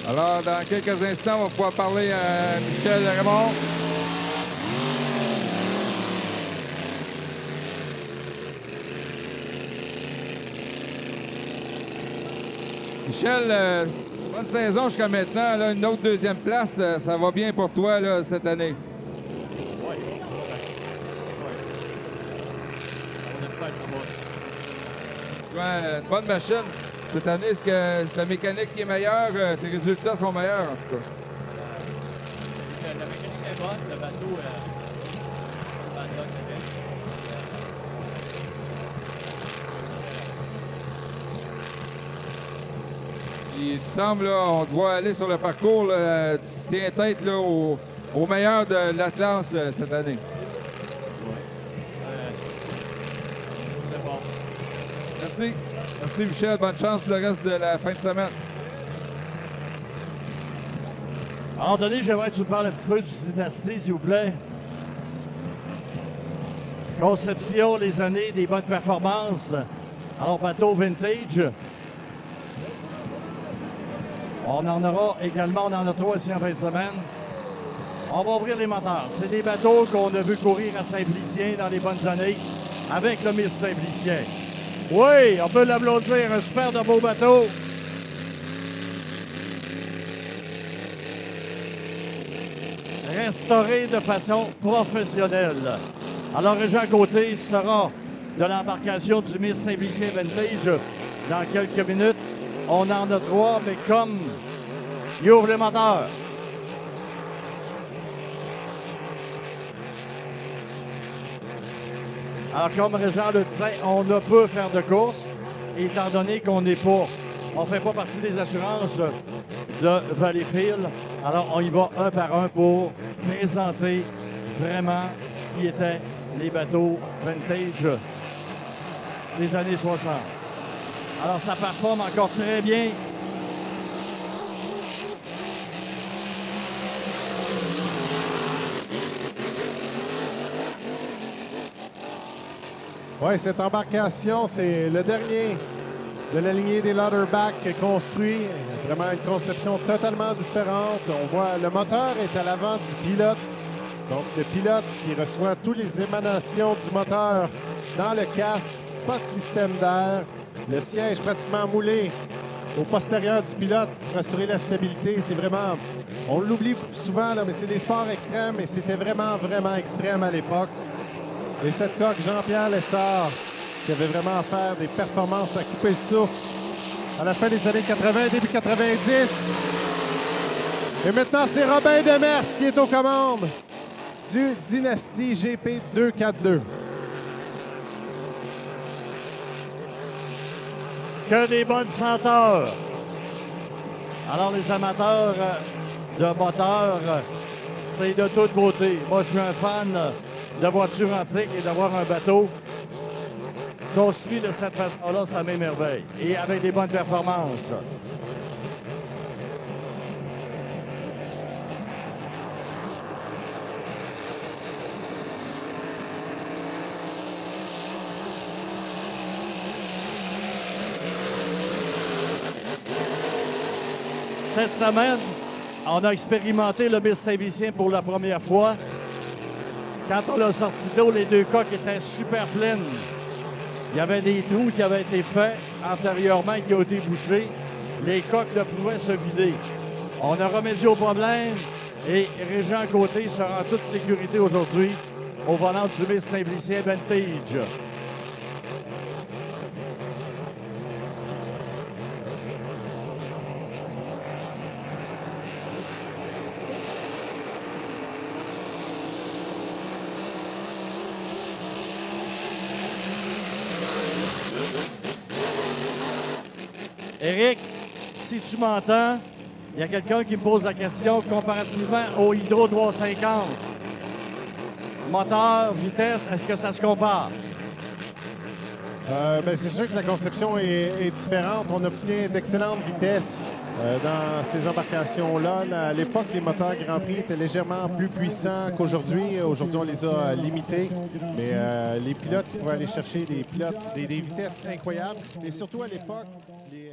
Alors, dans quelques instants, on va pouvoir parler à Michel Raymond. Michel, bonne saison jusqu'à maintenant. Là, une autre deuxième place, ça va bien pour toi là, cette année? Oui. On espère que ça va. Ouais, une bonne machine. Cette année, est-ce que c'est la mécanique qui est meilleure? Tes résultats sont meilleurs, en tout cas. La mécanique est bonne, le bateau Puis, tu sembles, là, on te voit aller sur le parcours, là, tu tiens tête là, au meilleur de l'Atlas cette année. c'est bon. Merci. Merci, Michel. Bonne chance pour le reste de la fin de semaine. À un moment donné, j'aimerais que tu me parles un petit peu du Dynasty, s'il vous plaît. Conception, les années, des bonnes performances. Alors, bateau vintage. On en aura également, on en a 3 ici en fin de semaine. On va ouvrir les moteurs. C'est des bateaux qu'on a vu courir à Saint-Félicien dans les bonnes années avec le Miss Saint-Félicien. Oui, on peut l'applaudir, un super de beau bateau. Restauré de façon professionnelle. Alors, Régent Côté sera de l'embarcation du Miss Saint-Félicien Vintage dans quelques minutes. On en a 3, mais comme il ouvre les moteurs. Alors, comme Régent le disait, on ne peut faire de course, étant donné qu'on n'est pas, on ne fait pas partie des assurances de Valleyfield. Alors, on y va un par un pour présenter vraiment ce qui était les bateaux vintage des années 60. Alors, ça performe encore très bien. Oui, cette embarcation, c'est le dernier de la lignée des Ladderback construit. Vraiment une conception totalement différente. On voit le moteur est à l'avant du pilote. Donc, le pilote qui reçoit toutes les émanations du moteur dans le casque. Pas de système d'air. Le siège pratiquement moulé au postérieur du pilote pour assurer la stabilité. C'est vraiment... On l'oublie souvent, là, mais c'est des sports extrêmes et c'était vraiment, vraiment extrême à l'époque. Et cette coque, Jean-Pierre Lessard, qui avait vraiment à faire des performances à couper le souffle à la fin des années 80, début 90. Et maintenant, c'est Robin Demers qui est aux commandes du Dynasty GP 242. Que des bonnes senteurs. Alors, les amateurs de moteurs, c'est de toute beauté. Moi, je suis un fan de voitures antiques et d'avoir un bateau construit de cette façon-là, ça m'émerveille. Et avec des bonnes performances. Cette semaine, on a expérimenté le Miss Saint-Félicien pour la première fois. Quand on l'a sorti d'eau, les 2 coques étaient super pleines. Il y avait des trous qui avaient été faits antérieurement qui ont été bouchés. Les coques ne pouvaient se vider. On a remédié au problème et Régent Côté sera en toute sécurité aujourd'hui au volant du Miss Saint-Félicien Vintage. Éric, si tu m'entends, il y a quelqu'un qui me pose la question comparativement au Hydro 350. Moteur, vitesse, est-ce que ça se compare? C'est sûr que la conception est différente. On obtient d'excellentes vitesses dans ces embarcations-là. À l'époque, les moteurs Grand Prix étaient légèrement plus puissants qu'aujourd'hui. Aujourd'hui, on les a limités. Mais les pilotes pouvaient aller chercher des vitesses incroyables. Et surtout à l'époque, les